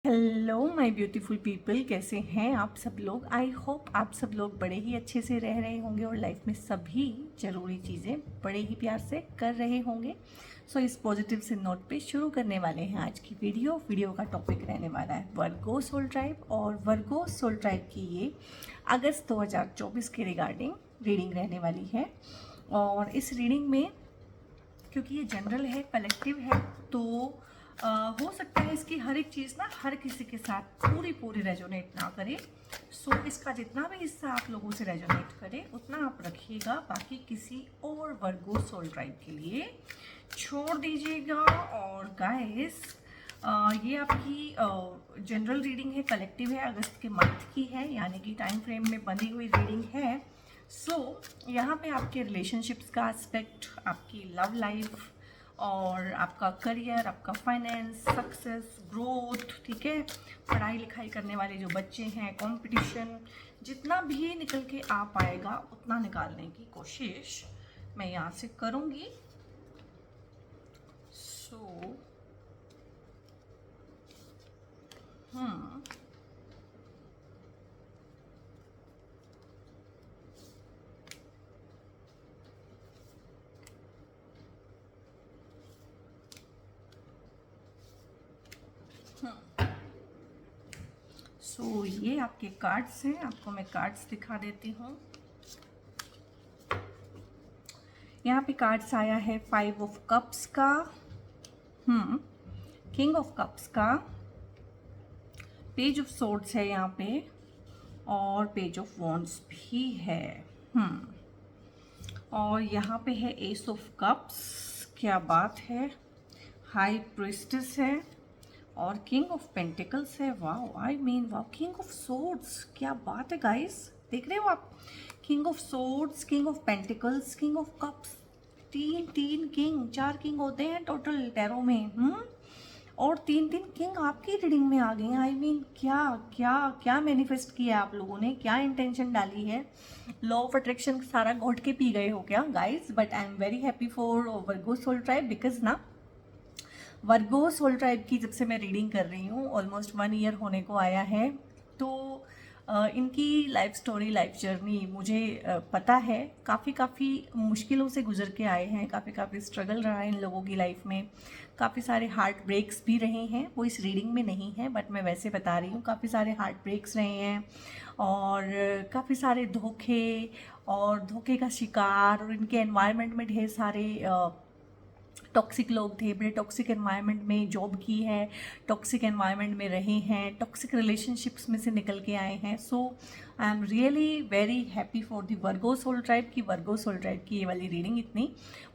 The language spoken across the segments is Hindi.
हेलो माय ब्यूटीफुल पीपल, कैसे हैं आप सब लोग। आई होप आप सब लोग बड़े ही अच्छे से रह रहे होंगे और लाइफ में सभी ज़रूरी चीज़ें बड़े ही प्यार से कर रहे होंगे। सो इस पॉजिटिव से नोट पे शुरू करने वाले हैं आज की वीडियो का टॉपिक रहने वाला है वर्गो सोल ट्राइब। और वर्गो सोल ट्राइब की ये अगस्त 2024 के रिगार्डिंग रीडिंग रहने वाली है। और इस रीडिंग में क्योंकि ये जनरल है, कलेक्टिव है, तो हो सकता है इसकी हर एक चीज़ ना हर किसी के साथ पूरी रेजोनेट ना करे। सो इसका जितना भी हिस्सा आप लोगों से रेजोनेट करे उतना आप रखिएगा, बाकी किसी और वर्गो सोल ट्राइब के लिए छोड़ दीजिएगा। और गाइस, ये आपकी जनरल रीडिंग है, कलेक्टिव है, अगस्त के मंथ की है, यानी कि टाइम फ्रेम में बनी हुई रीडिंग है। सो यहाँ पे आपके रिलेशनशिप्स का एस्पेक्ट, आपकी लव लाइफ और आपका करियर, आपका फाइनेंस, सक्सेस, ग्रोथ, ठीक है, पढ़ाई लिखाई करने वाले जो बच्चे हैं, कंपटीशन, जितना भी निकल के आ पाएगा उतना निकालने की कोशिश मैं यहाँ से करूँगी। सो ये आपके कार्ड्स हैं, आपको मैं कार्ड्स दिखा देती हूँ। यहाँ पे कार्ड्स आया है 5 ऑफ कप्स का, किंग ऑफ कप्स का, पेज ऑफ सोर्ड्स है यहाँ पे, और पेज ऑफ वॉन्ड्स भी है। और यहाँ पे है एस ऑफ कप्स, क्या बात है, हाई प्रिस्टेस है, और किंग ऑफ पेंटिकल्स है। Wow, I mean wow, king of swords, क्या बात है गाइस, देख रहे हो आप, king of swords, king of pentacles, king of cups, तीन किंग, 4 किंग होते हैं टोटल टैरो में। और तीन किंग आपकी रीडिंग में आ गए हैं। आई मीन क्या क्या क्या मैनिफेस्ट किया आप लोगों ने, क्या इंटेंशन डाली है, लॉ ऑफ अट्रैक्शन सारा घोट के पी गए हो क्या guys. But I am very happy for Virgo soul tribe, because ना वर्गो सोल ट्राइब की जब से मैं रीडिंग कर रही हूँ ऑलमोस्ट 1 ईयर होने को आया है। तो इनकी लाइफ स्टोरी, लाइफ जर्नी मुझे पता है, काफ़ी मुश्किलों से गुजर के आए हैं, काफ़ी स्ट्रगल रहा है इन लोगों की लाइफ में, काफ़ी सारे हार्ट ब्रेक्स भी रहे हैं। वो इस रीडिंग में नहीं है बट मैं वैसे बता रही हूँ, काफ़ी सारे हार्ट ब्रेक्स रहे हैं और काफ़ी सारे धोखे और धोखे का शिकार, और इनके एनवायरनमेंट में ढेर सारे टॉक्सिक लोग थे, बड़े टॉक्सिक एनवायरनमेंट में जॉब की है, टॉक्सिक एनवायरनमेंट में रहे हैं, टॉक्सिक रिलेशनशिप्स में से निकल के आए हैं। So I am really very happy for the Virgo soul tribe की, वर्गो सोल ट्राइब की ये वाली रीडिंग इतनी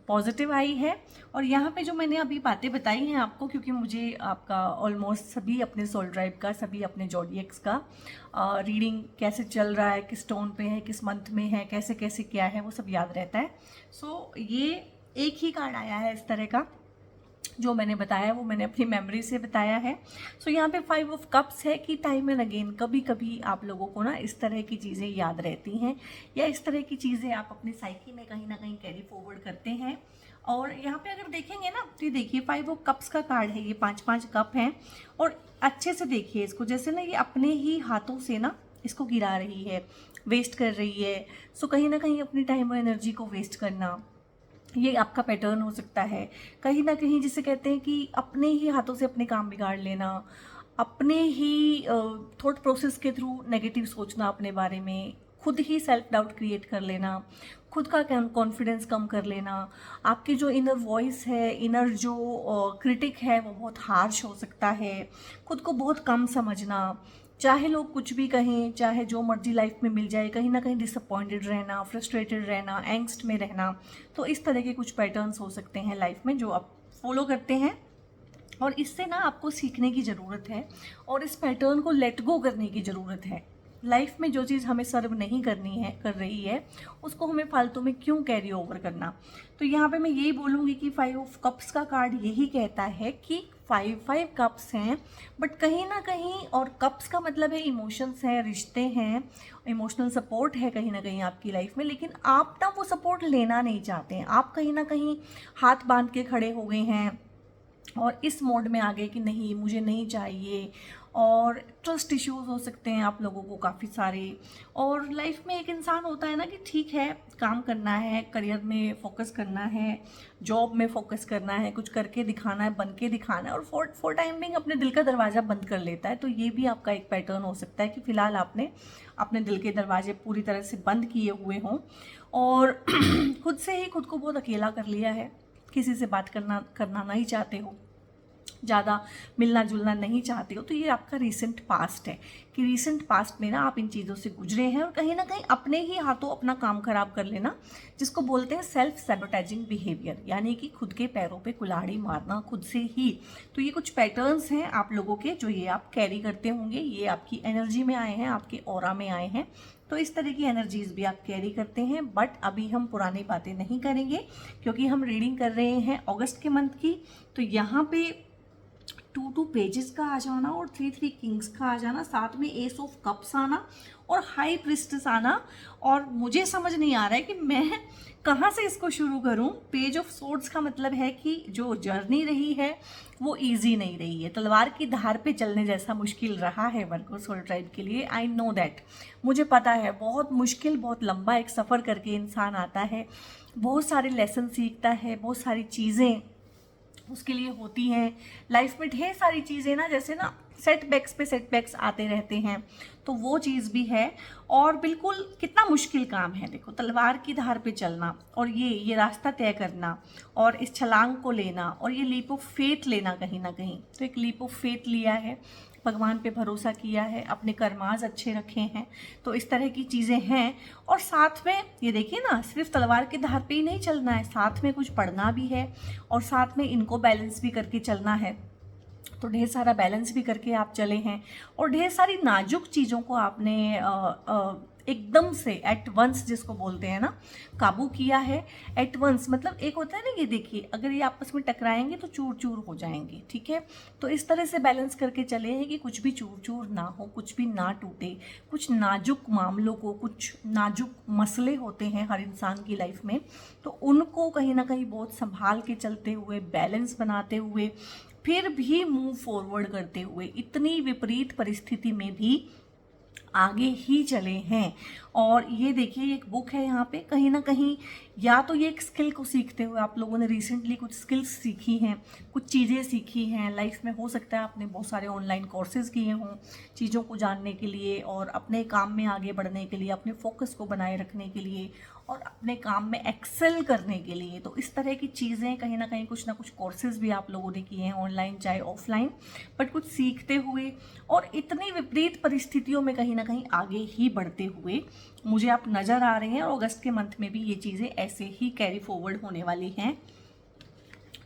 पॉजिटिव आई है। और यहाँ पे जो मैंने अभी बातें बताई हैं आपको, क्योंकि मुझे आपका ऑलमोस्ट सभी अपने सोल ट्राइब का, सभी अपने जॉडियक्स का रीडिंग कैसे चल रहा है, किस टोन पे है, किस मंथ में है, कैसे कैसे क्या है, वो सब याद रहता है। सो ये एक ही कार्ड आया है इस तरह का, जो मैंने बताया वो मैंने अपनी मेमोरी से बताया है। सो यहाँ पे 5 ऑफ कप्स है कि टाइम एंड अगेन कभी कभी आप लोगों को ना इस तरह की चीज़ें याद रहती हैं, या इस तरह की चीज़ें आप अपने साइकी में कहीं ना कहीं कैरी फॉरवर्ड करते हैं। और यहाँ पे अगर देखेंगे ना तो ये देखिए 5 ऑफ कप्स का कार्ड है, ये 5 कप हैं, और अच्छे से देखिए इसको, जैसे ना ये अपने ही हाथों से ना इसको गिरा रही है, वेस्ट कर रही है। सो कहीं ना कहीं अपनी टाइम और एनर्जी को वेस्ट करना, ये आपका पैटर्न हो सकता है कहीं ना कहीं, जिसे कहते हैं कि अपने ही हाथों से अपने काम बिगाड़ लेना, अपने ही थॉट प्रोसेस के थ्रू नेगेटिव सोचना अपने बारे में, खुद ही सेल्फ डाउट क्रिएट कर लेना, खुद का कॉन्फिडेंस कम कर लेना, आपकी जो इनर वॉइस है, इनर जो क्रिटिक है वो बहुत हार्श हो सकता है, खुद को बहुत कम समझना, चाहे लोग कुछ भी कहें, चाहे जो मर्जी लाइफ में मिल जाए, कहीं ना कहीं डिसअपॉइंटेड रहना, फ्रस्ट्रेटेड रहना, एंग्स्ट में रहना। तो इस तरह के कुछ पैटर्न्स हो सकते हैं लाइफ में जो आप फॉलो करते हैं, और इससे ना आपको सीखने की ज़रूरत है और इस पैटर्न को लेट गो करने की ज़रूरत है। लाइफ में जो चीज़ हमें सर्व नहीं करनी है, कर रही है, उसको हमें फालतू में क्यों कैरी ओवर करना। तो यहाँ पे मैं यही बोलूँगी कि 5 ऑफ कप्स का कार्ड यही कहता है कि 5 कप्स हैं, बट कहीं ना कहीं, और कप्स का मतलब है इमोशंस हैं, रिश्ते हैं, इमोशनल सपोर्ट है कहीं ना कहीं आपकी लाइफ में, लेकिन आप ना वो सपोर्ट लेना नहीं चाहते हैं, आप कहीं ना कहीं हाथ बांध के खड़े हो गए हैं और इस मोड में आ गए कि नहीं मुझे नहीं चाहिए, और ट्रस्ट इश्यूज हो सकते हैं आप लोगों को काफ़ी सारे। और लाइफ में एक इंसान होता है ना कि ठीक है, काम करना है, करियर में फोकस करना है, जॉब में फोकस करना है, कुछ करके दिखाना है, बन के दिखाना है, और फॉर टाइम बिंग अपने दिल का दरवाज़ा बंद कर लेता है। तो ये भी आपका एक पैटर्न हो सकता है कि फ़िलहाल आपने अपने दिल के दरवाजे पूरी तरह से बंद किए हुए हों और खुद से ही खुद को बहुत अकेला कर लिया है, किसी से बात करना नहीं चाहते हो, ज़्यादा मिलना जुलना नहीं चाहते हो। तो ये आपका रीसेंट पास्ट है कि रीसेंट पास्ट में ना आप इन चीज़ों से गुजरे हैं और कहीं ना कहीं अपने ही हाथों अपना काम खराब कर लेना, जिसको बोलते हैं सेल्फ सैबोटेजिंग बिहेवियर, यानी कि खुद के पैरों पे कुल्हाड़ी मारना खुद से ही। तो ये कुछ पैटर्न्स हैं आप लोगों के जो ये आप कैरी करते होंगे, ये आपकी एनर्जी में आए हैं, आपके ऑरा में आए हैं। तो इस तरह की एनर्जीज भी आप कैरी करते हैं। बट अभी हम पुरानी बातें नहीं करेंगे क्योंकि हम रीडिंग कर रहे हैं अगस्त के मंथ की। तो यहाँ पे 2 पेजेस का आ जाना और 3 किंग्स का आ जाना, साथ में एस ऑफ कप्स आना और हाई प्रिस्टेस आना। और मुझे समझ नहीं आ रहा है कि मैं कहाँ से इसको शुरू करूँ। पेज ऑफ सोर्ड्स का मतलब है कि जो जर्नी रही है वो इजी नहीं रही है, तलवार की धार पे चलने जैसा मुश्किल रहा है वर्गो सोल ट्राइब के लिए। आई नो दैट, मुझे पता है, बहुत मुश्किल, बहुत लंबा एक सफ़र करके इंसान आता है, बहुत सारे लेसन सीखता है, बहुत सारी चीज़ें उसके लिए होती हैं लाइफ में, ढेर सारी चीज़ें ना, जैसे ना सेटबैक्स पे सेटबैक्स आते रहते हैं, तो वो चीज़ भी है। और बिल्कुल कितना मुश्किल काम है, देखो तलवार की धार पे चलना और ये रास्ता तय करना और इस छलांग को लेना और ये लीप ऑफ फेथ लेना कहीं ना कहीं। तो एक लीप ऑफ फेथ लिया है, भगवान पे भरोसा किया है, अपने कर्माज अच्छे रखे हैं, तो इस तरह की चीज़ें हैं। और साथ में ये देखिए ना, सिर्फ तलवार की धार पे ही नहीं चलना है, साथ में कुछ पढ़ना भी है और साथ में इनको बैलेंस भी करके चलना है। तो ढेर सारा बैलेंस भी करके आप चले हैं और ढेर सारी नाजुक चीज़ों को आपने एकदम से एट वंस, जिसको बोलते हैं ना, काबू किया है। एट वंस मतलब एक होता है ना, ये देखिए अगर ये आपस में टकराएंगे तो चूर चूर हो जाएंगे, ठीक है। तो इस तरह से बैलेंस करके चले हैं कि कुछ भी चूर चूर ना हो, कुछ भी ना टूटे। कुछ नाजुक मामलों को, कुछ नाजुक मसले होते हैं हर इंसान की लाइफ में, तो उनको कहीं ना कहीं बहुत संभाल के चलते हुए, बैलेंस बनाते हुए, फिर भी मूव फॉरवर्ड करते हुए, इतनी विपरीत परिस्थिति में भी आगे ही चले हैं। और ये देखिए एक बुक है यहाँ पे, कहीं ना कहीं या तो ये एक स्किल को सीखते हुए आप लोगों ने रिसेंटली कुछ स्किल्स सीखी हैं, कुछ चीज़ें सीखी हैं लाइफ में। हो सकता है आपने बहुत सारे ऑनलाइन कोर्सेज किए हों चीज़ों को जानने के लिए और अपने काम में आगे बढ़ने के लिए, अपने फोकस को बनाए रखने के लिए और अपने काम में एक्सेल करने के लिए। तो इस तरह की चीज़ें कहीं ना कुछ कोर्सेज भी आप लोगों ने किए हैं, ऑनलाइन चाहे ऑफलाइन, बट कुछ सीखते हुए और इतनी विपरीत परिस्थितियों में कहीं ना कहीं आगे ही बढ़ते हुए मुझे आप नज़र आ रहे हैं। और अगस्त के मंथ में भी ये चीज़ें ऐसे ही कैरी फॉरवर्ड होने वाली हैं।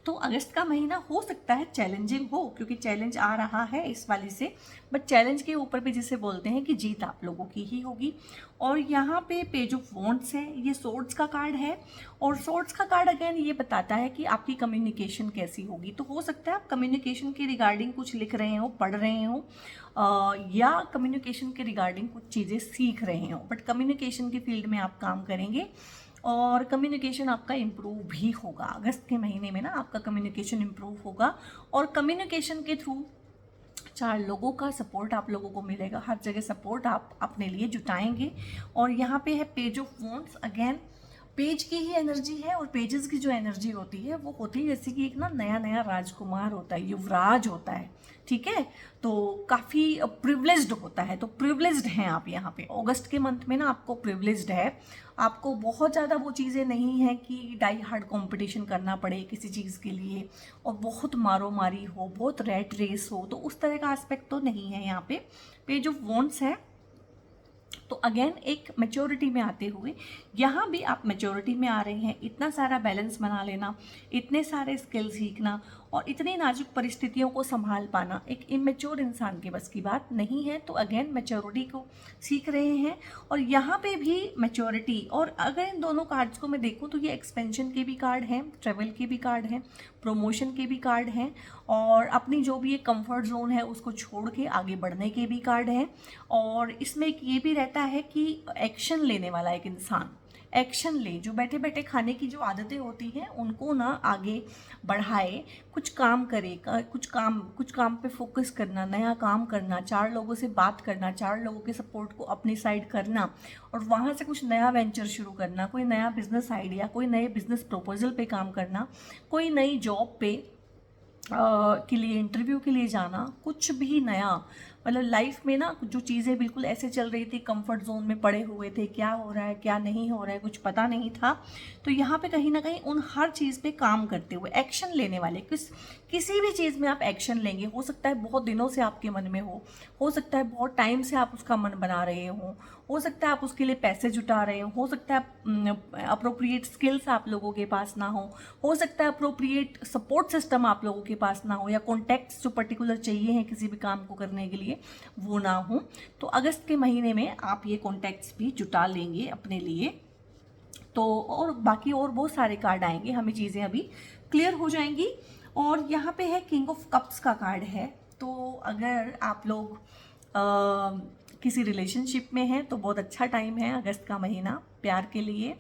तो अगस्त का महीना हो सकता है चैलेंजिंग हो, क्योंकि चैलेंज आ रहा है इस वाली से, बट चैलेंज के ऊपर भी जिसे बोलते हैं कि जीत आप लोगों की ही होगी। और यहाँ पे पेज ऑफ वॉन्ड्स है, ये सोर्ड्स का कार्ड है और सोर्ड्स का कार्ड अगेन ये बताता है कि आपकी कम्युनिकेशन कैसी होगी। तो हो सकता है आप कम्युनिकेशन के रिगार्डिंग कुछ लिख रहे हो, पढ़ रहे हो, या कम्युनिकेशन के रिगार्डिंग कुछ चीज़ें सीख रहे हो, बट कम्युनिकेशन के फील्ड में आप काम करेंगे और कम्युनिकेशन आपका इम्प्रूव भी होगा। अगस्त के महीने में ना आपका कम्युनिकेशन इम्प्रूव होगा और कम्युनिकेशन के थ्रू 4 लोगों का सपोर्ट आप लोगों को मिलेगा, हर जगह सपोर्ट आप अपने लिए जुटाएंगे। और यहाँ पे है page of wands, again page की ही एनर्जी है और पेजेस की जो एनर्जी होती है वो होती है जैसे कि एक ना नया नया राजकुमार होता है, युवराज होता है, ठीक है। तो काफ़ी प्रिविलेज्ड होता है, तो प्रिविलेज्ड हैं आप यहाँ पे अगस्त के मंथ में ना, आपको प्रिविलेज्ड है। आपको बहुत ज़्यादा वो चीज़ें नहीं है कि डाई हार्ड कंपटीशन करना पड़े किसी चीज़ के लिए और बहुत मारो मारी हो, बहुत रैट रेस हो, तो उस तरह का एस्पेक्ट तो नहीं है यहाँ पे। पेज ऑफ वॉन्ड्स है। तो अगेन एक मैच्योरिटी में आते हुए यहाँ भी आप मैच्योरिटी में आ रहे हैं। इतना सारा बैलेंस बना लेना, इतने सारे स्किल सीखना और इतनी नाजुक परिस्थितियों को संभाल पाना एक इमेच्योर इंसान के बस की बात नहीं है। तो अगेन मैच्योरिटी को सीख रहे हैं और यहाँ पे भी मैच्योरिटी। और अगर इन दोनों कार्ड्स को मैं देखूँ तो ये एक्सपेंशन के भी कार्ड हैं, ट्रेवल के भी कार्ड हैं, प्रमोशन के भी कार्ड हैं और अपनी जो भी एक कंफर्ट जोन है उसको छोड़ के आगे बढ़ने के भी कार्ड हैं। और इसमें एक ये भी रहता है कि एक्शन लेने वाला एक इंसान, एक्शन ले, जो बैठे बैठे खाने की जो आदतें होती हैं उनको ना आगे बढ़ाए, कुछ काम करे, कुछ काम पे फोकस करना, नया काम करना, 4 लोगों से बात करना, 4 लोगों के सपोर्ट को अपनी साइड करना और वहाँ से कुछ नया वेंचर शुरू करना, कोई नया बिजनेस आइडिया, कोई नए बिजनेस प्रपोजल पे काम करना, कोई नई जॉब पे के लिए इंटरव्यू के लिए जाना, कुछ भी नया, मतलब लाइफ में ना जो चीज़ें बिल्कुल ऐसे चल रही थी, कंफर्ट जोन में पड़े हुए थे, क्या हो रहा है क्या नहीं हो रहा है कुछ पता नहीं था, तो यहाँ पे कहीं ना कहीं उन हर चीज़ पे काम करते हुए एक्शन लेने वाले, किसी भी चीज़ में आप एक्शन लेंगे, हो सकता है बहुत दिनों से आपके मन में हो सकता है बहुत टाइम से आप उसका मन बना रहे हो सकता है आप उसके लिए पैसे जुटा रहे हो सकता है अप्रोप्रिएट स्किल्स आप लोगों के पास ना हो सकता है अप्रोप्रिएट सपोर्ट सिस्टम आप लोगों के पास ना हो, या कॉन्टैक्ट्स जो पर्टिकुलर चाहिए हैं किसी भी काम को करने के लिए वो ना हो। तो अगस्त के महीने में आप ये कॉन्टैक्ट्स भी जुटा लेंगे अपने लिए। तो और बाकी और बहुत सारे कार्ड आएंगे, हमें चीज़ें अभी क्लियर हो जाएंगी। और यहाँ पे है किंग ऑफ कप्स का कार्ड है। तो अगर आप लोग किसी रिलेशनशिप में हैं तो बहुत अच्छा टाइम है अगस्त का महीना, प्यार के लिए,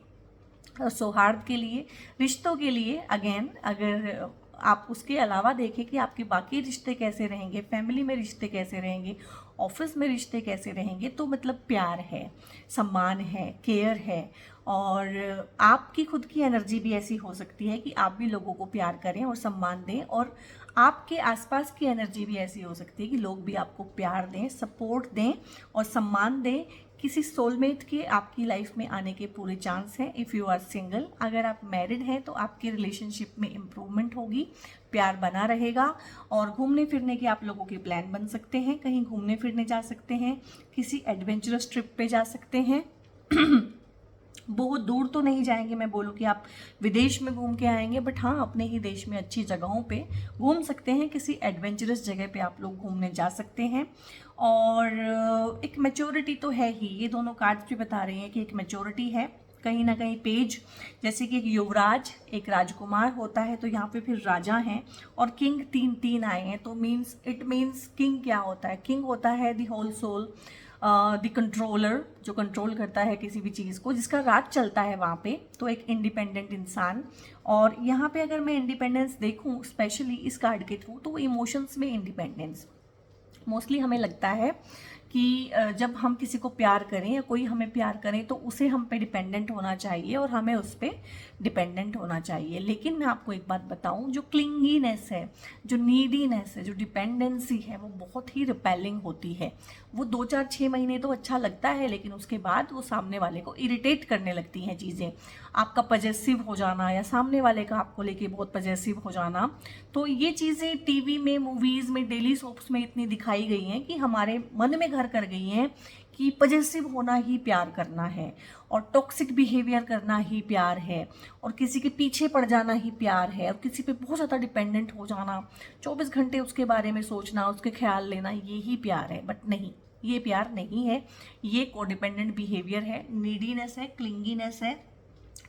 सौहार्द के लिए, रिश्तों के लिए। अगेन अगर आप उसके अलावा देखें कि आपके बाकी रिश्ते कैसे रहेंगे, फैमिली में रिश्ते कैसे रहेंगे, ऑफिस में रिश्ते कैसे रहेंगे, तो मतलब प्यार है, सम्मान है, केयर है। और आपकी खुद की एनर्जी भी ऐसी हो सकती है कि आप भी लोगों को प्यार करें और सम्मान दें, और आपके आसपास की एनर्जी भी ऐसी हो सकती है कि लोग भी आपको प्यार दें, सपोर्ट दें और सम्मान दें। किसी सोलमेट के आपकी लाइफ में आने के पूरे चांस हैं इफ़ यू आर सिंगल। अगर आप मैरिड हैं तो आपकी रिलेशनशिप में इम्प्रूवमेंट होगी, प्यार बना रहेगा। और घूमने फिरने के आप लोगों के प्लान बन सकते हैं, कहीं घूमने फिरने जा सकते हैं, किसी एडवेंचरस ट्रिप पे जा सकते हैं। बहुत दूर तो नहीं जाएंगे, मैं बोलूँ कि आप विदेश में घूम के आएंगे, बट हाँ अपने ही देश में अच्छी जगहों पे घूम सकते हैं, किसी एडवेंचरस जगह पे आप लोग घूमने जा सकते हैं। और एक मैच्योरिटी तो है ही, ये दोनों कार्ड्स भी बता रही हैं कि एक मैच्योरिटी है कहीं ना कहीं। पेज जैसे कि एक युवराज, एक राजकुमार होता है, तो यहाँ पे फिर राजा हैं और किंग तीन आए हैं, तो इट मीन्स किंग क्या होता है, किंग होता है the whole soul, the controller, जो कंट्रोल करता है किसी भी चीज़ को, जिसका राज चलता है वहाँ पे, तो एक इंडिपेंडेंट इंसान। और यहाँ पे अगर मैं इंडिपेंडेंस देखूँ स्पेशली इस कार्ड के थ्रू, तो वो इमोशंस में इंडिपेंडेंस मोस्टली हमें लगता है कि जब हम किसी को प्यार करें या कोई हमें प्यार करें तो उसे हम पे डिपेंडेंट होना चाहिए और हमें उस पर डिपेंडेंट होना चाहिए। लेकिन मैं आपको एक बात बताऊं, जो क्लिंगीनेस है, जो नीडीनेस है, जो डिपेंडेंसी है, वो बहुत ही रिपेलिंग होती है। वो 2-4-6 महीने तो अच्छा लगता है, लेकिन उसके बाद वो सामने वाले को इरिटेट करने लगती हैं चीज़ें। आपका पजेसिव हो जाना या सामने वाले का आपको लेके बहुत पजेसिव हो जाना, तो ये चीज़ें टीवी में, मूवीज़ में, डेली सोप्स में इतनी दिखाई गई हैं कि हमारे मन में घर कर गई हैं कि पजेसिव होना ही प्यार करना है और टॉक्सिक बिहेवियर करना ही प्यार है और किसी के पीछे पड़ जाना ही प्यार है और किसी पे बहुत ज़्यादा डिपेंडेंट हो जाना, 24 घंटे उसके बारे में सोचना, उसके ख्याल लेना, ये ही प्यार है। बट नहीं, ये प्यार नहीं है, ये कोडिपेंडेंट बिहेवियर है, नीडीनेस है, क्लिंगीनेस है,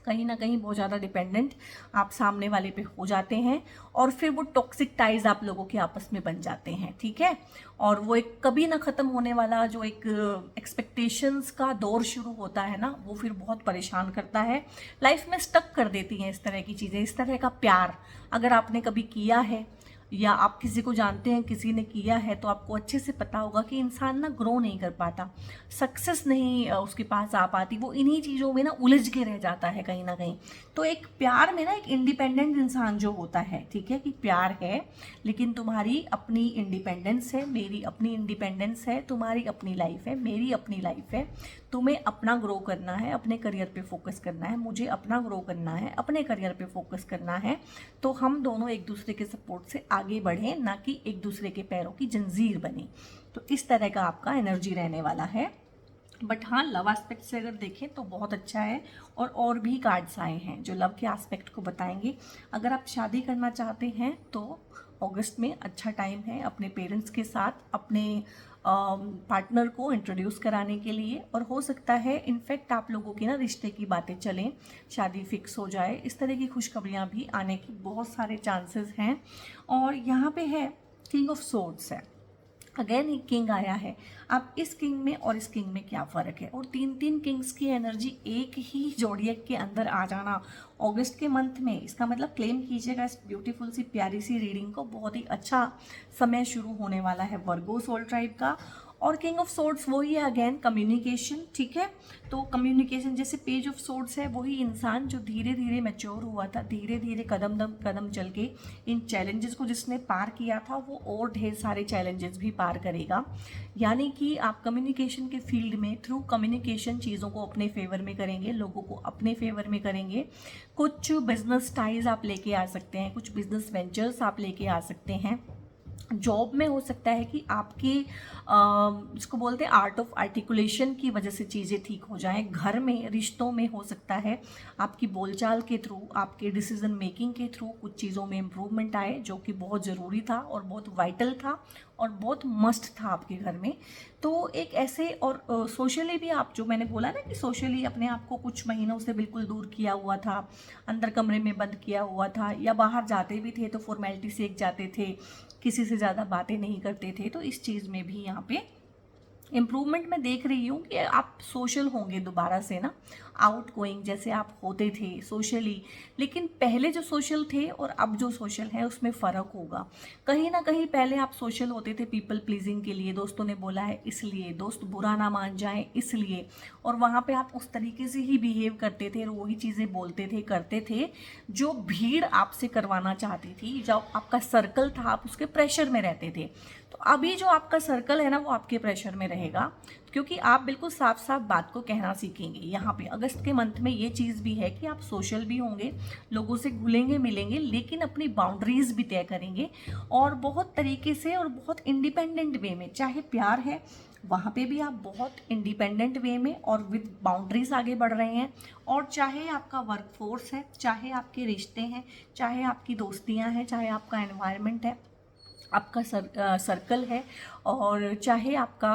कहीं ना कहीं बहुत ज़्यादा डिपेंडेंट आप सामने वाले पे हो जाते हैं और फिर वो टॉक्सिक टाइज आप लोगों के आपस में बन जाते हैं, ठीक है। और वो एक कभी ना ख़त्म होने वाला जो एक एक्सपेक्टेशंस का दौर शुरू होता है ना, वो फिर बहुत परेशान करता है, लाइफ में स्टक कर देती हैं इस तरह की चीज़ें। इस तरह का प्यार अगर आपने कभी किया है या आप किसी को जानते हैं किसी ने किया है, तो आपको अच्छे से पता होगा कि इंसान ना ग्रो नहीं कर पाता, सक्सेस नहीं उसके पास आ पाती, वो इन्हीं चीज़ों में ना उलझ के रह जाता है कहीं ना कहीं। तो एक प्यार में ना एक इंडिपेंडेंट इंसान जो होता है, ठीक है, कि प्यार है लेकिन तुम्हारी अपनी इंडिपेंडेंस है, मेरी अपनी इंडिपेंडेंस है, तुम्हारी अपनी लाइफ है, मेरी अपनी लाइफ है, तुम्हें अपना ग्रो करना है, अपने करियर पे फोकस करना है, मुझे अपना ग्रो करना है, अपने करियर पे फोकस करना है। तो हम दोनों एक दूसरे के सपोर्ट से आगे बढ़ें, ना कि एक दूसरे के पैरों की जंजीर बने। तो इस तरह का आपका एनर्जी रहने वाला है। बट हाँ, लव एस्पेक्ट से अगर देखें तो बहुत अच्छा है और भी कार्ड्स आए हैं जो लव के एस्पेक्ट को बताएंगे। अगर आप शादी करना चाहते हैं तो अगस्त में अच्छा टाइम है अपने पेरेंट्स के साथ अपने पार्टनर को इंट्रोड्यूस कराने के लिए, और हो सकता है इनफैक्ट आप लोगों की ना रिश्ते की बातें चलें, शादी फिक्स हो जाए, इस तरह की खुशखबरियाँ भी आने की बहुत सारे चांसेस हैं। और यहाँ पे है किंग ऑफ सोर्ड्स है, अगेन एक किंग आया है। अब इस किंग में और इस किंग में क्या फ़र्क है, और तीन तीन किंग्स की एनर्जी एक ही जोडियक के अंदर आ जाना अगस्त के मंथ में, इसका मतलब क्लेम कीजिएगा इस ब्यूटीफुल सी प्यारी सी रीडिंग को। बहुत ही अच्छा समय शुरू होने वाला है वर्गो सोल ट्राइब का। और किंग ऑफ सोर्ड्स वही है, अगेन कम्युनिकेशन, ठीक है। तो कम्युनिकेशन, जैसे पेज ऑफ सोर्ड्स है वही इंसान जो धीरे धीरे मैच्योर हुआ था, धीरे धीरे कदम दम कदम चल के इन चैलेंजेस को जिसने पार किया था वो और ढेर सारे चैलेंजेस भी पार करेगा। यानी कि आप कम्युनिकेशन के फील्ड में थ्रू कम्युनिकेशन चीज़ों को अपने फेवर में करेंगे, लोगों को अपने फेवर में करेंगे। कुछ बिजनेस टाइज आप लेके आ सकते हैं, कुछ बिजनेस वेंचर्स आप लेके आ सकते हैं। जॉब में हो सकता है कि आपकी जिसको बोलते हैं आर्ट ऑफ आर्टिकुलेशन की वजह से चीज़ें ठीक हो जाएं। घर में, रिश्तों में हो सकता है आपकी बोलचाल के थ्रू, आपके डिसीजन मेकिंग के थ्रू कुछ चीज़ों में इम्प्रूवमेंट आए, जो कि बहुत ज़रूरी था और बहुत वाइटल था और बहुत मस्ट था आपके घर में। तो एक ऐसे, और सोशली भी आप, जो मैंने बोला ना कि सोशली अपने आप को कुछ महीनों से बिल्कुल दूर किया हुआ था, अंदर कमरे में बंद किया हुआ था, या बाहर जाते भी थे तो फॉर्मेलिटी से एक जाते थे, किसी से ज़्यादा बातें नहीं करते थे। तो इस चीज़ में भी यहाँ पे इम्प्रूवमेंट मैं देख रही हूँ कि आप सोशल होंगे दोबारा से ना, आउट गोइंग जैसे आप होते थे सोशली। लेकिन पहले जो सोशल थे और अब जो सोशल है उसमें फ़र्क होगा। कहीं ना कहीं पहले आप सोशल होते थे पीपल प्लीजिंग के लिए, दोस्तों ने बोला है इसलिए, दोस्त बुरा ना मान जाए इसलिए, और वहाँ पे आप उस तरीके से ही बिहेव करते थे और वही चीज़ें बोलते थे, करते थे जो भीड़ आपसे करवाना चाहती थी। जब आपका सर्कल था आप उसके प्रेशर में रहते थे। तो अभी जो आपका सर्कल है ना वो आपके प्रेशर में रहेगा, क्योंकि आप बिल्कुल साफ साफ बात को कहना सीखेंगे। यहाँ पे अगस्त के मंथ में ये चीज़ भी है कि आप सोशल भी होंगे, लोगों से घुलेंगे मिलेंगे, लेकिन अपनी बाउंड्रीज भी तय करेंगे और बहुत तरीके से और बहुत इंडिपेंडेंट वे में। चाहे प्यार है वहाँ पे भी आप बहुत इंडिपेंडेंट वे में और विद बाउंड्रीज आगे बढ़ रहे हैं, और चाहे आपका वर्क फोर्स है, चाहे आपके रिश्ते हैं, चाहे आपकी दोस्तियाँ हैं, चाहे आपका एनवायरनमेंट है, आपका सर्कल है, और चाहे आपका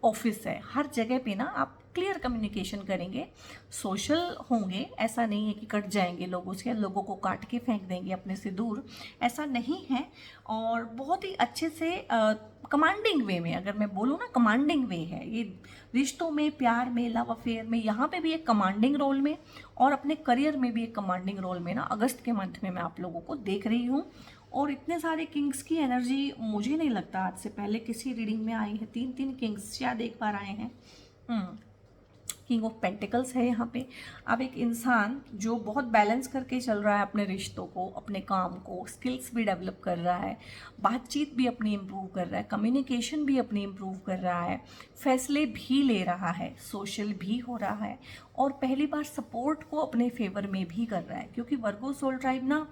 ऑफिस है, हर जगह पे ना आप क्लियर कम्युनिकेशन करेंगे, सोशल होंगे। ऐसा नहीं है कि कट जाएंगे लोगों से, लोगों को काट के फेंक देंगे अपने से दूर, ऐसा नहीं है। और बहुत ही अच्छे से कमांडिंग वे में, अगर मैं बोलूँ ना, कमांडिंग वे है ये रिश्तों में, प्यार में, लव अफेयर में, यहाँ पे भी एक कमांडिंग रोल में, और अपने करियर में भी एक कमांडिंग रोल में ना अगस्त के मंथ में मैं आप लोगों को देख रही हूँ। और इतने सारे किंग्स की एनर्जी मुझे नहीं लगता आज से पहले किसी रीडिंग में आई है। तीन तीन किंग्स शायद एक बार आए हैं। किंग ऑफ पेंटिकल्स है यहाँ पे। अब एक इंसान जो बहुत बैलेंस करके चल रहा है अपने रिश्तों को, अपने काम को, स्किल्स भी डेवलप कर रहा है, बातचीत भी अपनी इम्प्रूव कर रहा है, कम्युनिकेशन भी अपनी इम्प्रूव कर रहा है, फैसले भी ले रहा है, सोशल भी हो रहा है, और पहली बार सपोर्ट को अपने फेवर में भी कर रहा है। क्योंकि वर्गो सोल ट्राइब ना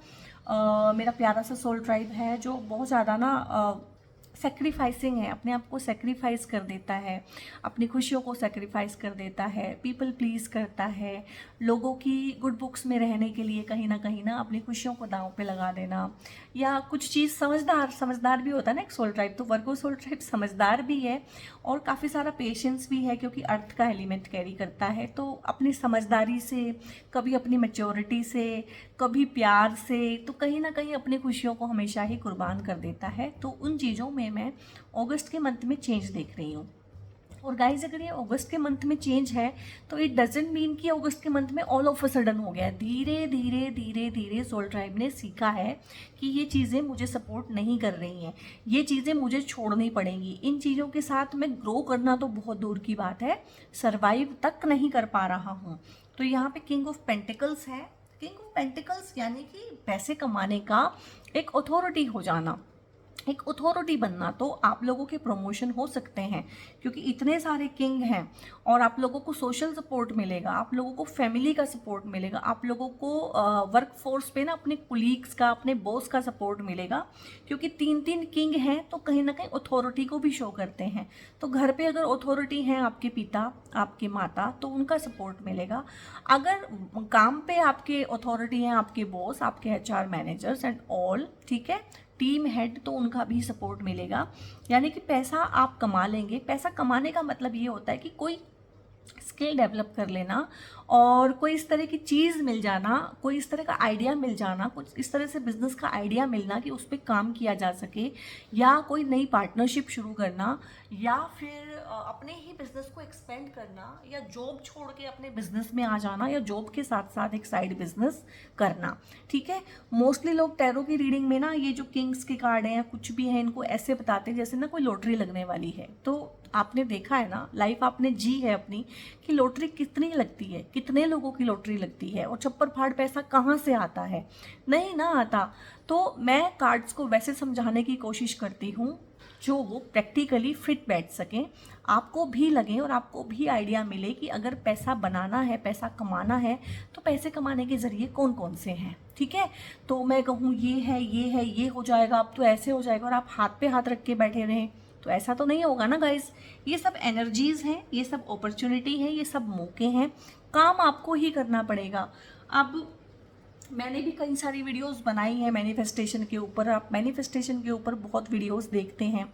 मेरा प्यारा सा सोल ट्राइब है जो बहुत ज़्यादा ना सेक्रीफाइसिंग है, अपने आप को सेक्रीफाइस कर देता है, अपनी खुशियों को सेक्रीफाइस कर देता है, पीपल प्लीज़ करता है, लोगों की गुड बुक्स में रहने के लिए कहीं ना अपनी खुशियों को दांव पे लगा देना, या कुछ चीज़ समझदार भी होता है ना एक सोल ट्राइब। तो वर्गो सोल ट्राइब समझदार भी है और काफ़ी सारा पेशेंस भी है, क्योंकि अर्थ का एलिमेंट कैरी करता है। तो अपनी समझदारी से, कभी अपनी मैच्योरिटी से, कभी प्यार से, तो कहीं ना कहीं अपनी खुशियों को हमेशा ही कुर्बान कर देता है। तो उन चीज़ों में मैं अगस्त के मंथ में चेंज देख रही हूँ। और गाइज अगर ये अगस्त के मंथ में चेंज है तो इट डजेंट मीन कि अगस्त के मंथ में ऑल ऑफ अ सडन हो गया है। धीरे धीरे धीरे धीरे सोल ट्राइब ने सीखा है कि ये चीज़ें मुझे सपोर्ट नहीं कर रही हैं, ये चीज़ें मुझे छोड़नी पड़ेंगी। इन चीज़ों के साथ मैं ग्रो करना तो बहुत दूर की बात है, सर्वाइव तक नहीं कर पा रहा हूँ। तो यहाँ पे किंग ऑफ पेंटिकल्स है। किंग ऑफ पेंटिकल्स यानी कि पैसे कमाने का एक अथॉरिटी हो जाना, एक अथॉरिटी बनना। तो आप लोगों के प्रमोशन हो सकते हैं क्योंकि इतने सारे किंग हैं, और आप लोगों को सोशल सपोर्ट मिलेगा, आप लोगों को फैमिली का सपोर्ट मिलेगा, आप लोगों को वर्क फोर्स पे ना अपने कुलीग्स का, अपने बॉस का सपोर्ट मिलेगा। क्योंकि तीन तीन किंग हैं तो कहीं ना कहीं अथॉरिटी को भी शो करते हैं। तो घर पे अगर अथॉरिटी हैं आपके पिता, आपकी माता, तो उनका सपोर्ट मिलेगा। अगर काम पे आपके अथॉरिटी हैं, आपके बॉस, आपके HR मैनेजर्स एंड ऑल, ठीक है, टीम हेड, तो उनका भी सपोर्ट मिलेगा। यानी कि पैसा आप कमा लेंगे। पैसा कमाने का मतलब ये होता है कि कोई स्किल डेवलप कर लेना, और कोई इस तरह की चीज़ मिल जाना, कोई इस तरह का आइडिया मिल जाना, कुछ इस तरह से बिजनेस का आइडिया मिलना कि उस पर काम किया जा सके, या कोई नई पार्टनरशिप शुरू करना, या फिर अपने ही बिजनेस को एक्सपेंड करना, या जॉब छोड़ के अपने बिजनेस में आ जाना, या जॉब के साथ साथ एक साइड बिजनेस करना। ठीक है, मोस्टली लोग टैरो की रीडिंग में ना ये जो किंग्स के कार्ड हैं या कुछ भी है, इनको ऐसे बताते हैं जैसे ना कोई लॉटरी लगने वाली है। तो आपने देखा है ना, लाइफ आपने जी है अपनी, कि लॉटरी कितनी लगती है, कितने लोगों की लॉटरी लगती है, और छप्पर फाड़ पैसा कहाँ से आता है, नहीं ना आता। तो मैं कार्ड्स को वैसे समझाने की कोशिश करती हूँ जो वो प्रैक्टिकली फिट बैठ सकें, आपको भी लगे और आपको भी आइडिया मिले कि अगर पैसा बनाना है, पैसा कमाना है, तो पैसे कमाने के ज़रिए कौन कौन से हैं। ठीक है, तो मैं कहूँ ये है, ये है, ये हो जाएगा, अब तो ऐसे हो जाएगा, और आप हाथ पे हाथ रख के बैठे रहें, तो ऐसा तो नहीं होगा ना गाइस। ये सब एनर्जीज हैं, ये सब अपॉर्चुनिटी है, ये सब मौके हैं, काम आपको ही करना पड़ेगा। अब मैंने भी कई सारी वीडियोस बनाई हैं मैनिफेस्टेशन के ऊपर, आप मैनिफेस्टेशन के ऊपर बहुत वीडियोस देखते हैं,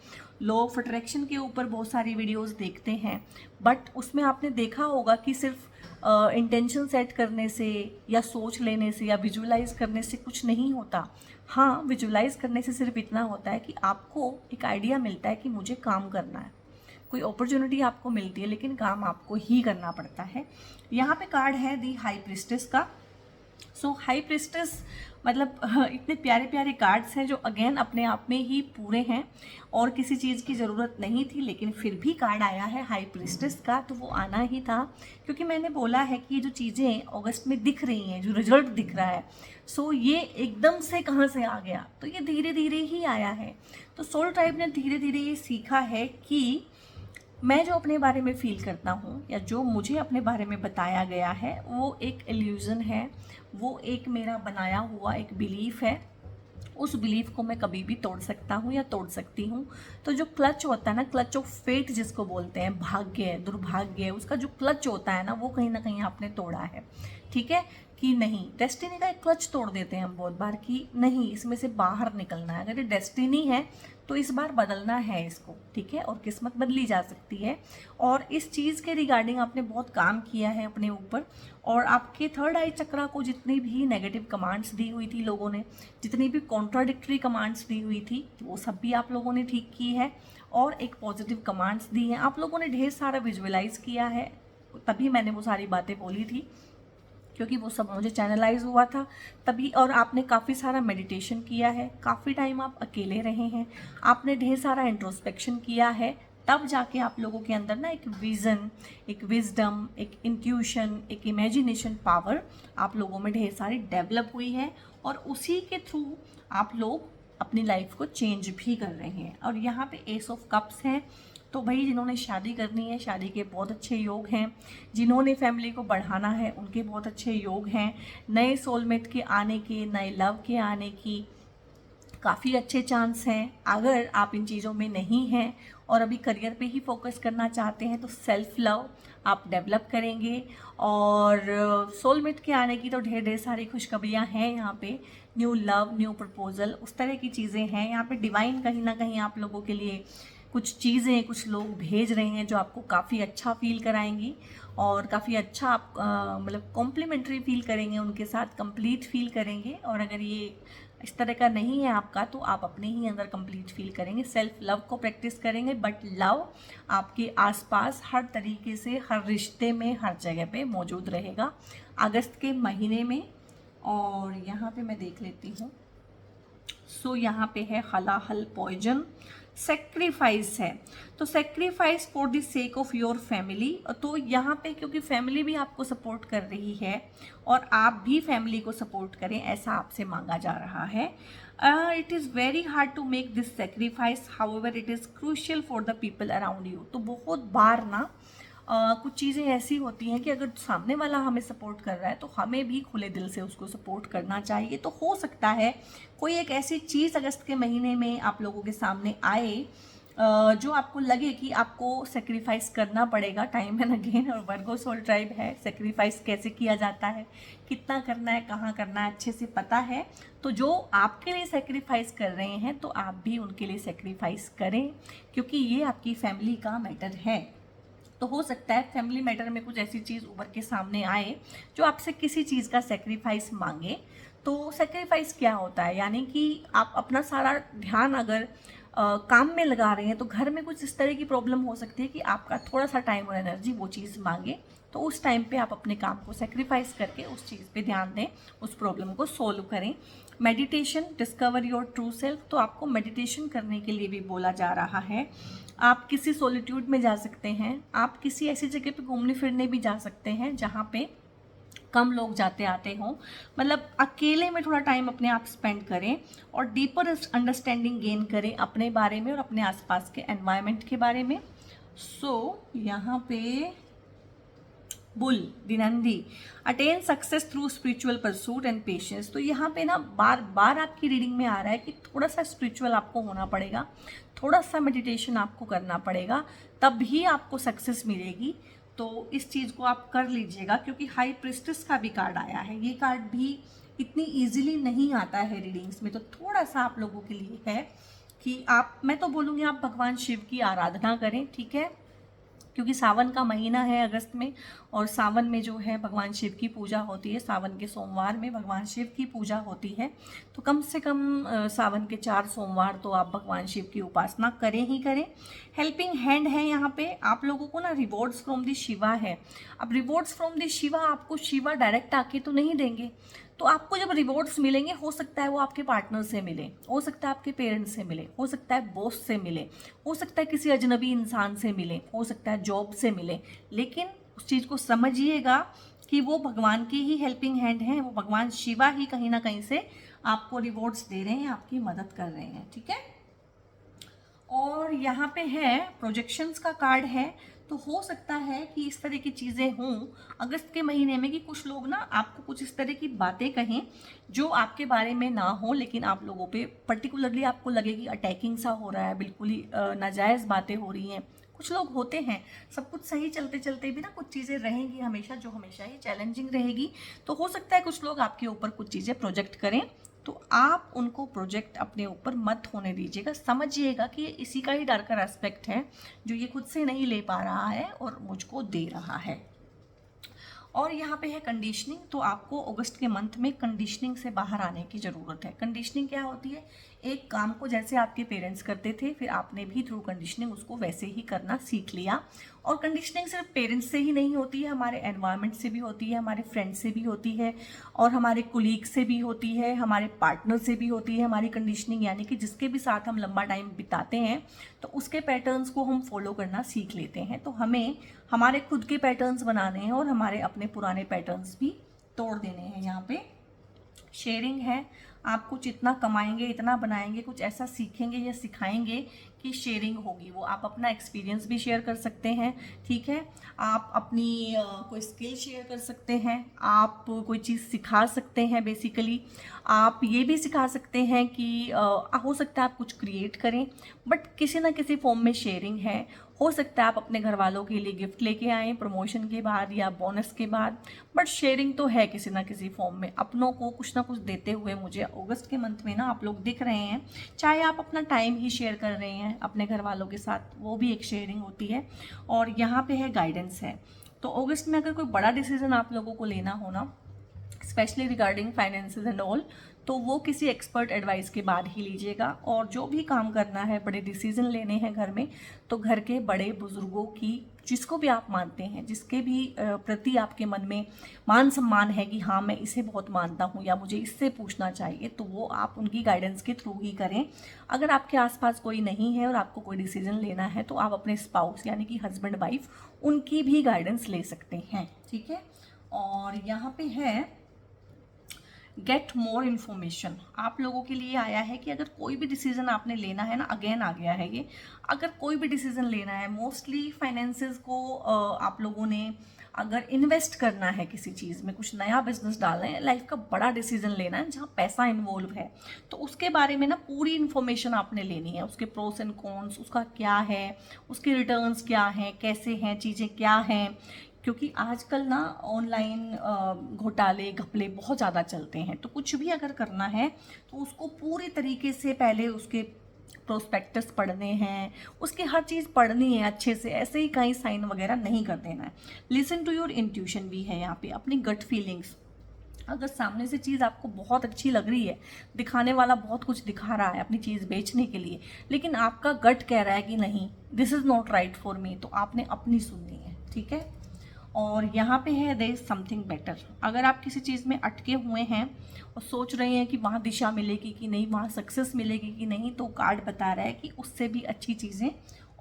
लॉ ऑफ अट्रैक्शन के ऊपर बहुत सारी वीडियोस देखते हैं, बट उसमें आपने देखा होगा कि सिर्फ इंटेंशन सेट करने से या सोच लेने से या विजुअलाइज करने से कुछ नहीं होता। हाँ, विजुअलाइज करने से सिर्फ इतना होता है कि आपको एक आइडिया मिलता है कि मुझे काम करना है, कोई अपॉर्चुनिटी आपको मिलती है, लेकिन काम आपको ही करना पड़ता है। यहाँ पे कार्ड है दी हाई प्रिस्टेस का। सो हाई प्रिस्टेस मतलब इतने प्यारे प्यारे कार्ड्स हैं जो अगेन अपने आप में ही पूरे हैं, और किसी चीज़ की ज़रूरत नहीं थी, लेकिन फिर भी कार्ड आया है हाई प्रिस्टेस का, तो वो आना ही था, क्योंकि मैंने बोला है कि ये जो चीज़ें अगस्त में दिख रही हैं, जो रिजल्ट दिख रहा है, सो ये एकदम से कहाँ से आ गया, तो ये धीरे धीरे ही आया है। तो सोल ट्राइब ने धीरे धीरे ये सीखा है कि मैं जो अपने बारे में फील करता हूँ, या जो मुझे अपने बारे में बताया गया है, वो एक इल्यूज़न है, वो एक मेरा बनाया हुआ एक बिलीफ है। उस बिलीफ को मैं कभी भी तोड़ सकता हूँ या तोड़ सकती हूँ। तो जो क्लच होता है ना, क्लच ऑफ फेट जिसको बोलते हैं, भाग्य, दुर्भाग्य, उसका जो क्लच होता है ना, वो कहीं ना कहीं आपने तोड़ा है। ठीक है, कि नहीं, डेस्टिनी का एक क्लच तोड़ देते हैं हम बहुत बार, कि नहीं इसमें से बाहर निकलना है, अगर ये डेस्टिनी है तो इस बार बदलना है इसको। ठीक है, और किस्मत बदली जा सकती है, और इस चीज़ के रिगार्डिंग आपने बहुत काम किया है अपने ऊपर, और आपके थर्ड आई चक्रा को जितनी भी नेगेटिव कमांड्स दी हुई थी लोगों ने, जितनी भी कॉन्ट्राडिक्टरी कमांड्स दी हुई थी, वो सब भी आप लोगों ने ठीक की है, और एक पॉजिटिव कमांड्स दी हैं। आप लोगों ने ढेर सारा विजुअलाइज किया है, तभी मैंने वो सारी बातें बोली थी, क्योंकि वो सब मुझे चैनलाइज हुआ था तभी। और आपने काफ़ी सारा मेडिटेशन किया है, काफ़ी टाइम आप अकेले रहे हैं, आपने ढेर सारा इंट्रोस्पेक्शन किया है, तब जाके आप लोगों के अंदर ना एक विज़न, एक विजडम, एक इंट्यूशन, एक इमेजिनेशन पावर आप लोगों में ढेर सारी डेवलप हुई है, और उसी के थ्रू आप लोग अपनी लाइफ को चेंज भी कर रहे हैं। और यहाँ पे एस ऑफ कप्स हैं, तो भाई जिन्होंने शादी करनी है, शादी के बहुत अच्छे योग हैं, जिन्होंने फैमिली को बढ़ाना है उनके बहुत अच्छे योग हैं, नए सोलमेट के आने के, नए लव के आने की काफ़ी अच्छे चांस हैं। अगर आप इन चीज़ों में नहीं हैं और अभी करियर पे ही फोकस करना चाहते हैं, तो सेल्फ लव आप डेवलप करेंगे, और सोलमेट के आने की तो ढेर ढेर सारी खुशखबरियाँ हैं यहाँ पे, न्यू लव, न्यू प्रपोजल, उस तरह की चीज़ें हैं यहाँ पे। डिवाइन कहीं ना कहीं आप लोगों के लिए कुछ चीज़ें, कुछ लोग भेज रहे हैं जो आपको काफ़ी अच्छा फील कराएंगी, और काफ़ी अच्छा आप मतलब कॉम्प्लीमेंट्री फील करेंगे उनके साथ, कंप्लीट फील करेंगे। और अगर ये इस तरह का नहीं है आपका, तो आप अपने ही अंदर कंप्लीट फील करेंगे, सेल्फ लव को प्रैक्टिस करेंगे, बट लव आपके आसपास हर तरीके से, हर रिश्ते में, हर जगह पे मौजूद रहेगा अगस्त के महीने में। और यहाँ पे मैं देख लेती हूँ, सो यहाँ पे है हलाहल पॉइजन, सेक्रीफाइस है, तो sacrifice for the sake of your family. तो यहाँ पे क्योंकि फैमिली भी आपको सपोर्ट कर रही है और आप भी फैमिली को सपोर्ट करें, ऐसा आपसे मांगा जा रहा है। It is very hard to make this sacrifice, however it is crucial for the people around you. तो बहुत बार ना कुछ चीज़ें ऐसी होती हैं कि अगर सामने वाला हमें सपोर्ट कर रहा है, तो हमें भी खुले दिल से उसको सपोर्ट करना चाहिए। तो हो सकता है कोई एक ऐसी चीज़ अगस्त के महीने में आप लोगों के सामने आए जो आपको लगे कि आपको सेक्रीफाइस करना पड़ेगा टाइम एंड अगेन। और वर्गो सोल ट्राइब है, सेक्रीफाइस कैसे किया जाता है, कितना करना है, कहाँ करना है, अच्छे से पता है। तो जो आपके लिए सेक्रीफाइस कर रहे हैं, तो आप भी उनके लिए सेक्रीफाइस करें, क्योंकि ये आपकी फैमिली का मैटर है। तो हो सकता है फैमिली मैटर में कुछ ऐसी चीज़ उभर के सामने आए जो आपसे किसी चीज़ का सेक्रीफाइस मांगे। तो सेक्रीफाइस क्या होता है, यानी कि आप अपना सारा ध्यान अगर काम में लगा रहे हैं तो घर में कुछ इस तरह की प्रॉब्लम हो सकती है कि आपका थोड़ा सा टाइम और एनर्जी वो चीज़ मांगे। तो उस टाइम पे आप अपने काम को सेक्रीफाइस करके उस चीज़ पे ध्यान दें, उस प्रॉब्लम को सोल्व करें। Meditation, discover your true self, तो आपको मेडिटेशन करने के लिए भी बोला जा रहा है। आप किसी सॉलिट्यूड में जा सकते हैं, आप किसी ऐसी जगह पे घूमने फिरने भी जा सकते हैं जहाँ पे कम लोग जाते आते हों, मतलब अकेले में थोड़ा टाइम अपने आप स्पेंड करें और डीपर अंडरस्टैंडिंग गेन करें अपने बारे में और अपने आसपास के एनवायरनमेंट के बारे में। यहाँ पे बुल दिनंदी, attain success through spiritual pursuit and patience. तो यहाँ पे ना बार बार आपकी रीडिंग में आ रहा है कि थोड़ा सा स्पिरिचुअल आपको होना पड़ेगा, थोड़ा सा मेडिटेशन आपको करना पड़ेगा, तब भी आपको सक्सेस मिलेगी। तो इस चीज़ को आप कर लीजिएगा, क्योंकि हाई प्रिस्टेस का भी कार्ड आया है। ये कार्ड भी इतनी ईजिली नहीं आता है रीडिंग्स में, तो थोड़ा सा आप लोगों के लिए है कि मैं तो बोलूँगी आप भगवान शिव की आराधना करें, ठीक है, क्योंकि सावन का महीना है अगस्त में, और सावन में जो है भगवान शिव की पूजा होती है। सावन के सोमवार में भगवान शिव की पूजा होती है, तो कम से कम सावन के 4 सोमवार तो आप भगवान शिव की उपासना करें ही करें। हेल्पिंग हैंड है यहाँ पे आप लोगों को ना, रिवॉर्ड्स फ्रॉम द शिवा है। अब रिवॉर्ड्स फ्रॉम द शिवा आपको शिवा डायरेक्ट आके तो नहीं देंगे, तो आपको जब रिवॉर्ड्स मिलेंगे हो सकता है वो आपके पार्टनर से मिले, हो सकता है आपके पेरेंट्स से मिले, हो सकता है बॉस से मिले, हो सकता है किसी अजनबी इंसान से मिले, हो सकता है जॉब से मिले, लेकिन उस चीज़ को समझिएगा कि वो भगवान की ही हेल्पिंग हैंड है, वो भगवान शिवा ही कहीं ना कहीं से आपको रिवॉर्ड्स दे रहे हैं, आपकी मदद कर रहे हैं, ठीक है। और यहाँ पे है प्रोजेक्शंस का कार्ड है, तो हो सकता है कि इस तरह की चीज़ें हों अगस्त के महीने में कि कुछ लोग ना आपको कुछ इस तरह की बातें कहें जो आपके बारे में ना हो, लेकिन आप लोगों पे पर्टिकुलरली आपको लगे कि अटैकिंग सा हो रहा है, बिल्कुल ही नाजायज़ बातें हो रही हैं। कुछ लोग होते हैं, सब कुछ सही चलते चलते भी ना कुछ चीज़ें रहेंगी हमेशा जो हमेशा ही चैलेंजिंग रहेगी। तो हो सकता है कुछ लोग आपके ऊपर कुछ चीज़ें प्रोजेक्ट करें, तो आप उनको प्रोजेक्ट अपने ऊपर मत होने दीजिएगा। समझिएगा कि ये इसी का ही डार्कर एस्पेक्ट है जो ये खुद से नहीं ले पा रहा है और मुझको दे रहा है। और यहाँ पे है कंडीशनिंग, तो आपको अगस्त के मंथ में कंडीशनिंग से बाहर आने की ज़रूरत है। कंडीशनिंग क्या होती है, एक काम को जैसे आपके पेरेंट्स करते थे फिर आपने भी थ्रू कंडीशनिंग उसको वैसे ही करना सीख लिया। और कंडीशनिंग सिर्फ पेरेंट्स से ही नहीं होती है, हमारे एनवायरनमेंट से भी होती है, हमारे फ्रेंड्स से भी होती है, और हमारे कुलीग से भी होती है, हमारे पार्टनर से भी होती है हमारी कंडीशनिंग, यानी कि जिसके भी साथ हम लंबा टाइम बिताते हैं तो उसके पैटर्न्स को हम फॉलो करना सीख लेते हैं। तो हमें हमारे खुद के पैटर्न्स बनाने हैं और हमारे अपने पुराने पैटर्न्स भी तोड़ देने हैं। यहाँ पे शेयरिंग है, आप कुछ इतना कमाएंगे, इतना बनाएंगे, कुछ ऐसा सीखेंगे या सिखाएंगे कि शेयरिंग होगी। वो आप अपना एक्सपीरियंस भी शेयर कर सकते हैं, ठीक है, आप अपनी कोई स्किल शेयर कर सकते हैं, आप कोई चीज़ सिखा सकते हैं। बेसिकली आप ये भी सिखा सकते हैं कि हो सकता है आप कुछ क्रिएट करें, बट किसी ना किसी फॉर्म में शेयरिंग है। हो सकता है आप अपने घर वालों के लिए गिफ्ट लेके आएँ प्रमोशन के बाद या बोनस के बाद, बट शेयरिंग तो है किसी ना किसी फॉर्म में, अपनों को कुछ ना कुछ देते हुए मुझे अगस्त के मंथ में ना आप लोग दिख रहे हैं। चाहे आप अपना टाइम ही शेयर कर रहे हैं अपने घर वालों के साथ, वो भी एक शेयरिंग होती है। और यहाँ पे है गाइडेंस है, तो अगस्त में अगर कोई बड़ा डिसीजन आप लोगों को लेना हो ना, specially regarding finances and all, तो वो किसी एक्सपर्ट एडवाइस के बाद ही लीजिएगा। और जो भी काम करना है, बड़े डिसीजन लेने हैं घर में, तो घर के बड़े बुजुर्गों की, जिसको भी आप मानते हैं, जिसके भी प्रति आपके मन में मान सम्मान है कि हाँ मैं इसे बहुत मानता हूँ या मुझे इससे पूछना चाहिए, तो वो आप उनकी गाइडेंस के थ्रू ही करें। अगर आपके आसपास कोई नहीं है और आपको कोई डिसीजन लेना है तो आप अपने स्पाउस यानी कि हस्बैंड वाइफ उनकी भी गाइडेंस ले सकते हैं, ठीक है। और यहाँ पे है गेट मोर इन्फॉर्मेशन, आप लोगों के लिए आया है कि अगर कोई भी डिसीजन आपने लेना है ना, अगेन आ गया है ये, अगर कोई भी डिसीजन लेना है, मोस्टली फाइनेंसेस को आप लोगों ने अगर इन्वेस्ट करना है किसी चीज़ में, कुछ नया बिजनेस डालना है, लाइफ का बड़ा डिसीजन लेना है जहाँ पैसा इन्वॉल्व है, तो उसके बारे में ना पूरी इन्फॉर्मेशन आपने लेनी है, उसके प्रोस एंड कॉन्स, उसका क्या है, उसके रिटर्न्स क्या हैं, कैसे हैं, चीज़ें क्या हैं, क्योंकि आजकल ना ऑनलाइन घोटाले घपले बहुत ज़्यादा चलते हैं। तो कुछ भी अगर करना है तो उसको पूरी तरीके से पहले उसके प्रोस्पेक्टस पढ़ने हैं, उसकी हर चीज़ पढ़नी है अच्छे से, ऐसे ही कहीं साइन वगैरह नहीं कर देना है। लिसन टू योर इंट्यूशन भी है यहाँ पे, अपनी गट फीलिंग्स। अगर सामने से चीज़ आपको बहुत अच्छी लग रही है, दिखाने वाला बहुत कुछ दिखा रहा है अपनी चीज़ बेचने के लिए, लेकिन आपका गट कह रहा है कि नहीं, this is not right for me, तो आपने अपनी सुननी है, ठीक है। और यहाँ पे है देयर इज समथिंग बेटर। अगर आप किसी चीज़ में अटके हुए हैं और सोच रहे हैं कि वहाँ दिशा मिलेगी कि नहीं, वहाँ सक्सेस मिलेगी कि नहीं, तो कार्ड बता रहा है कि उससे भी अच्छी चीज़ें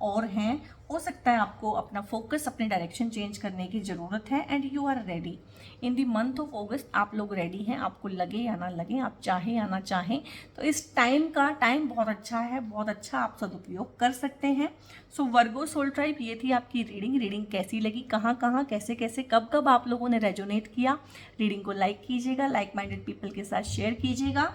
और हैं। हो सकता है आपको अपना फोकस, अपने डायरेक्शन चेंज करने की ज़रूरत है, and you are ready. In the month of August आप लोग रेडी हैं, आपको लगे या ना लगे, आप चाहें या ना चाहें, तो इस टाइम बहुत अच्छा है, बहुत अच्छा आप सदुपयोग कर सकते हैं। सो वर्गो सोल ट्राइब, ये थी आपकी रीडिंग कैसी लगी, कहाँ कहाँ कैसे कैसे कब कब आप लोगों ने रेजोनेट किया। रीडिंग को लाइक कीजिएगा, लाइक माइंडेड पीपल के साथ शेयर कीजिएगा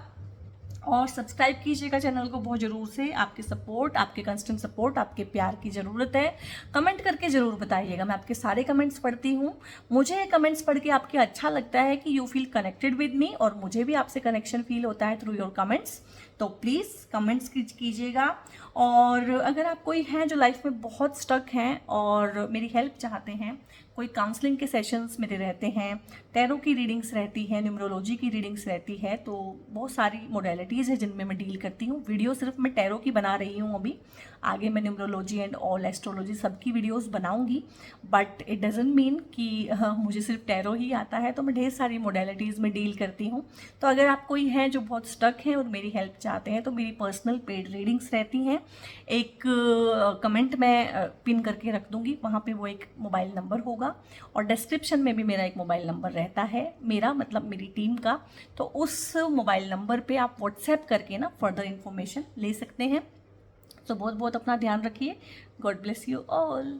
और सब्सक्राइब कीजिएगा चैनल को बहुत ज़रूर से। आपके सपोर्ट, आपके कंस्टेंट सपोर्ट, आपके प्यार की ज़रूरत है। कमेंट करके ज़रूर बताइएगा, मैं आपके सारे कमेंट्स पढ़ती हूँ। मुझे कमेंट्स पढ़ के आपके अच्छा लगता है कि you feel connected with me, और मुझे भी आपसे कनेक्शन फील होता है थ्रू योर कमेंट्स। तो प्लीज़ कमेंट्स कीजिएगा। और अगर आप कोई हैं जो लाइफ में बहुत स्टक हैं और मेरी हेल्प चाहते हैं, कोई काउंसलिंग के सेशंस मेरे रहते हैं, टैरो की रीडिंग्स रहती है, न्यूमरोलॉजी की रीडिंग्स रहती है, तो बहुत सारी मोडेलिटीज़ है जिनमें मैं डील करती हूँ। वीडियो सिर्फ मैं टैरो की बना रही हूँ अभी, आगे मैं न्यूमरोलॉजी एंड ऑल एस्ट्रोलॉजी सबकी वीडियोस बनाऊंगी, बट इट डजंट मीन कि मुझे सिर्फ टैरो ही आता है, तो मैं ढेर सारी मोडेलिटीज़ में डील करती हूँ। तो अगर आप कोई हैं जो बहुत स्टक हैं और मेरी हेल्प चाहते हैं, तो मेरी पर्सनल पेड रीडिंग्स रहती हैं। एक कमेंट मैं पिन करके रख दूँगी, वहाँ पे वो एक मोबाइल नंबर होगा, और डिस्क्रिप्शन में भी मेरा एक मोबाइल नंबर रहता है, मेरा मतलब मेरी टीम का। तो उस मोबाइल नंबर पे आप व्हाट्सएप करके ना फर्दर इन्फॉर्मेशन ले सकते हैं। तो बहुत बहुत अपना ध्यान रखिए। God bless you all.